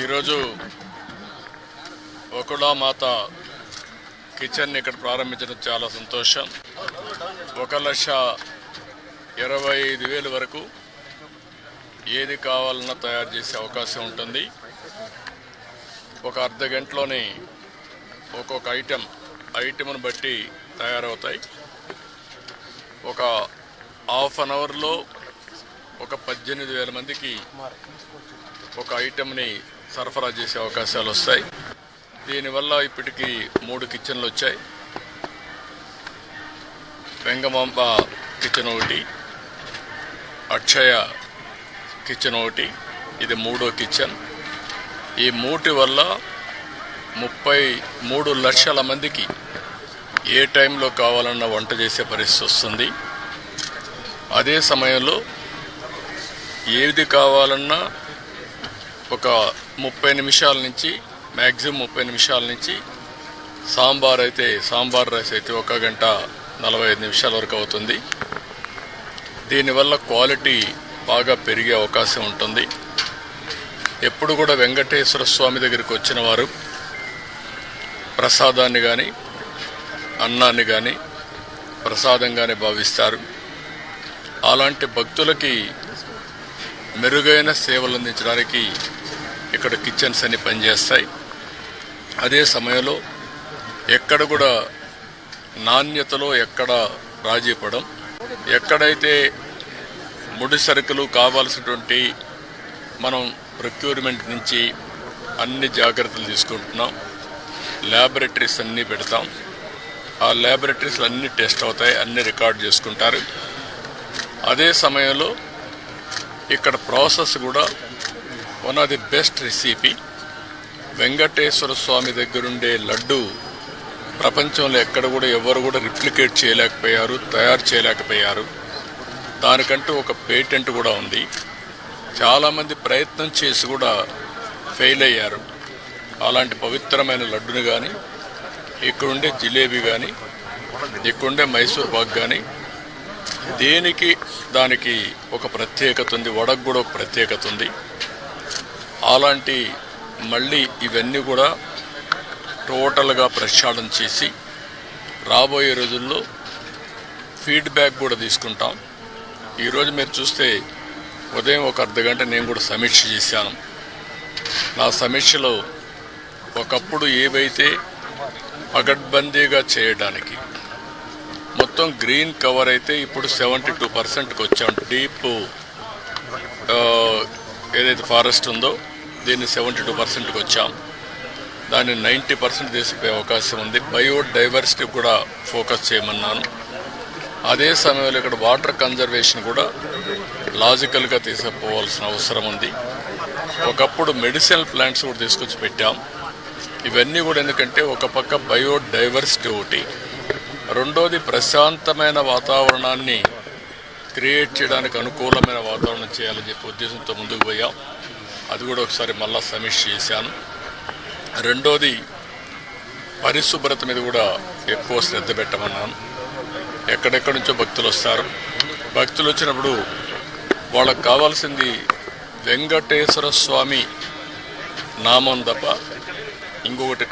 ఈరోజు వకుళమాత కిచెన్ ఇక్కడ ప్రారంభించడం చాలా సంతోషం. 1,25,000 వరకు ఏది కావాలన్నా తయారు చేసే అవకాశం ఉంటుంది. ఒక అర్ధ గంటలోనే ఒక్కొక్క ఐటెంను బట్టి తయారవుతాయి. ఒక హాఫ్ అన్ అవర్లో ఒక 18,000 మందికి ఒక ఐటెంని సరఫరా చేసే అవకాశాలు వస్తాయి. దీనివల్ల ఇప్పటికీ 3 కిచెన్లు వచ్చాయి. వెంగమాంబ కిచెన్ ఒకటి, అక్షయ కిచెన్ ఒకటి, ఇది 3వ కిచెన్. ఈ 3 వల్ల 33 లక్షల మందికి ఏ టైంలో కావాలన్నా వంట చేసే పరిస్థితి వస్తుంది. అదే సమయంలో ఏది కావాలన్నా ఒక 30 నిమిషాల నుంచి మ్యాక్సిమం 30 నిమిషాల నుంచి సాంబార్ రైస్ అయితే 1 గంట 45 నిమిషాల వరకు అవుతుంది. దీనివల్ల క్వాలిటీ బాగా పెరిగే అవకాశం ఉంటుంది. ఎప్పుడు కూడా వెంకటేశ్వర స్వామి దగ్గరికి వచ్చిన వారు ప్రసాదాన్ని కానీ అన్నాన్ని కానీ ప్రసాదంగానే భావిస్తారు. అలాంటి భక్తులకి మెరుగైన సేవలు అందించడానికి ఇక్కడ కిచెన్స్ అన్ని పనిచేస్తాయి. అదే సమయంలో ఎక్కడ కూడా నాణ్యతలో ఎక్కడ రాజీ పడం, ఎక్కడైతే ముడి సరుకులు కావాల్సినటువంటి మనం ప్రొక్యూర్మెంట్ నుంచి అన్ని జాగ్రత్తలు తీసుకుంటున్నాం. ల్యాబొరేటరీస్ అన్నీ పెడతాం. ఆ ల్యాబొరేటరీస్లో అన్ని టెస్ట్ అవుతాయి, అన్ని రికార్డ్ చేసుకుంటారు. అదే సమయంలో ఇక్కడ ప్రాసెస్ కూడా one of the best recipe. Venkateswara Swamy దగ్గరుండే లడ్డు ప్రపంచంలో ఎక్కడ కూడా ఎవరు కూడా రిప్లికేట్ చేయలేకపోయారు, తయారు చేయలేకపోయారు. దానికంటూ ఒక పేటెంట్ కూడా ఉంది. చాలామంది ప్రయత్నం చేసి కూడా ఫెయిల్ అయ్యారు. అలాంటి పవిత్రమైన లడ్డుని కానీ, ఇక్కడుండే జిలేబీ కానీ, ఇక్కడుండే మైసూర్ పాక్ కానీ దానికి ఒక ప్రత్యేకత ఉంది. వడకు కూడా ఒక ప్రత్యేకత ఉంది. అలాంటి మళ్ళీ ఇవన్నీ కూడా టోటల్గా ప్రక్షాళన చేసి రాబోయే రోజుల్లో ఫీడ్బ్యాక్ కూడా తీసుకుంటాం. ఈరోజు మీరు చూస్తే ఉదయం ఒక అర్ధ గంట నేను కూడా సమీక్ష చేశాను. నా సమీక్షలో ఒకప్పుడు ఏవైతే పగడ్బందీగా చేయడానికి మొత్తం గ్రీన్ కవర్ అయితే ఇప్పుడు 72%కి వచ్చాం. డీప్ ఏదైతే ఫారెస్ట్ ఉందో దీన్ని 72%కి వచ్చాం. దాన్ని 90% తీసుకుపోయే అవకాశం ఉంది. బయోడైవర్సిటీ కూడా ఫోకస్ చేయమన్నాను. అదే సమయంలో ఇక్కడ వాటర్ కన్జర్వేషన్ కూడా లాజికల్గా తీసుకుపోవాల్సిన అవసరం ఉంది. ఒకప్పుడు మెడిసినల్ ప్లాంట్స్ కూడా తీసుకొచ్చి పెట్టాం. ఇవన్నీ కూడా ఎందుకంటే ఒక పక్క బయోడైవర్సిటీ ఒకటి, రెండోది ప్రశాంతమైన వాతావరణాన్ని క్రియేట్ చేయడానికి అనుకూలమైన వాతావరణం చేయాలని చెప్పి ఉద్దేశంతో ముందుకు పోయాం. అది కూడా ఒకసారి మళ్ళా సమీక్ష చేశాను. రెండోది పరిశుభ్రత మీద కూడా ఎక్కువ శ్రద్ధ పెట్టమన్నాను. ఎక్కడెక్కడి నుంచో భక్తులు వస్తారు. భక్తులు వచ్చినప్పుడు వాళ్ళకు కావాల్సింది వెంకటేశ్వర స్వామి నామం తప్ప ఇంకొకటి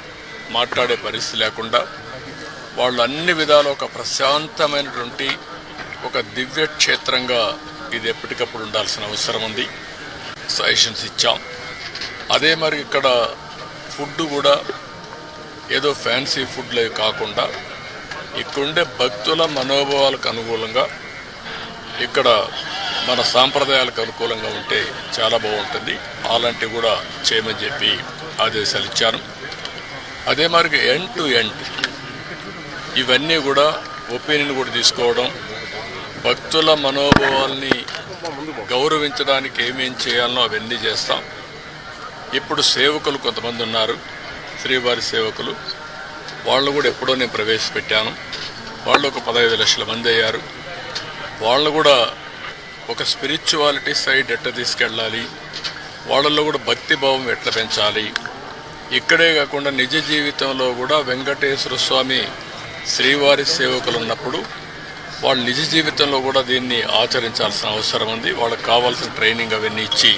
మాట్లాడే పరిస్థితి లేకుండా వాళ్ళు అన్ని విధాలు ఒక ప్రశాంతమైనటువంటి ఒక దివ్య క్షేత్రంగా ఇది ఎప్పటికప్పుడు ఉండాల్సిన అవసరం ఉంది. సజెషన్స్ ఇచ్చాం. అదే మరి ఇక్కడ ఫుడ్ కూడా ఏదో ఫ్యాన్సీ ఫుడ్లు కాకుండా ఇక్కడుండే భక్తుల మనోభావాలకు అనుకూలంగా, ఇక్కడ మన సాంప్రదాయాలకు అనుకూలంగా ఉంటే చాలా బాగుంటుంది. అలాంటివి కూడా చేయమని చెప్పి ఆదేశాలు ఇచ్చాను. అదే మరి ఎండ్ టు ఎండ్ ఇవన్నీ కూడా ఒపీనియన్ కూడా తీసుకోవడం, భక్తుల మనోభావాల్ని గౌరవించడానికి ఏమేం చేయాలనో అవన్నీ చేస్తాం. ఇప్పుడు సేవకులు కొంతమంది ఉన్నారు, శ్రీవారి సేవకులు. వాళ్ళు కూడా ఎప్పుడో నేను ప్రవేశపెట్టాను. వాళ్ళు ఒక 15 లక్షల మంది అయ్యారు. వాళ్ళు కూడా ఒక స్పిరిచువాలిటీ సైడ్ ఎట్లా తీసుకెళ్ళాలి, వాళ్ళల్లో కూడా భక్తి భావం ఎట్లా పెంచాలి, ఇక్కడే కాకుండా నిజ జీవితంలో కూడా వెంకటేశ్వర స్వామి శ్రీవారి సేవకులు ఉన్నప్పుడు వాళ్ళు నిజ జీవితంలో కూడా దీన్ని ఆచరించాల్సిన అవసరం ఉంది. వాళ్ళకి కావాల్సిన ట్రైనింగ్ అవన్నీ ఇచ్చి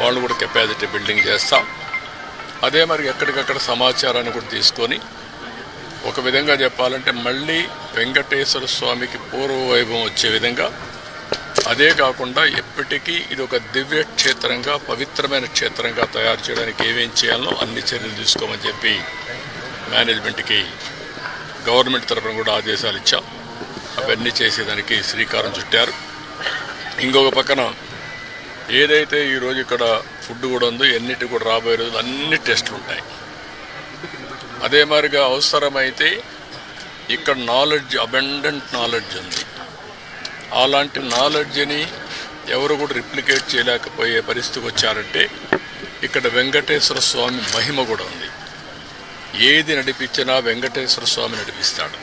వాళ్ళు కూడా కెపాసిటీ బిల్డింగ్ చేస్తాం. అదే మరి ఎక్కడికక్కడ సమాచారాన్ని కూడా తీసుకొని ఒక విధంగా చెప్పాలంటే మళ్ళీ వెంకటేశ్వర స్వామికి పూర్వ వైభవం వచ్చే విధంగా, అదే కాకుండా ఎప్పటికీ ఇది ఒక దివ్య క్షేత్రంగా, పవిత్రమైన క్షేత్రంగా తయారు చేయడానికి ఏమేం చేయాలో అన్ని చర్యలు తీసుకోమని చెప్పి మేనేజ్మెంట్కి గవర్నమెంట్ తరఫున కూడా ఆదేశాలు ఇచ్చాం. అవన్నీ చేసేదానికి శ్రీకారం చుట్టారు. ఇంకొక పక్కన ఏదైతే ఈరోజు ఇక్కడ ఫుడ్ కూడా ఉందో ఎన్నిటి కూడా రాబోయే రోజులు అన్ని టెస్టులు ఉంటాయి. అదే మాదిరిగా అవసరమైతే ఇక్కడ నాలెడ్జ్, అబెండెంట్ నాలెడ్జ్ ఉంది. అలాంటి నాలెడ్జ్ని ఎవరు కూడా రిప్లికేట్ చేయలేకపోయే పరిస్థితికి వచ్చారంటే ఇక్కడ వెంకటేశ్వర స్వామి మహిమ కూడా ఉంది. ఏది నడిపించినా వెంకటేశ్వర స్వామి నడిపిస్తాడు.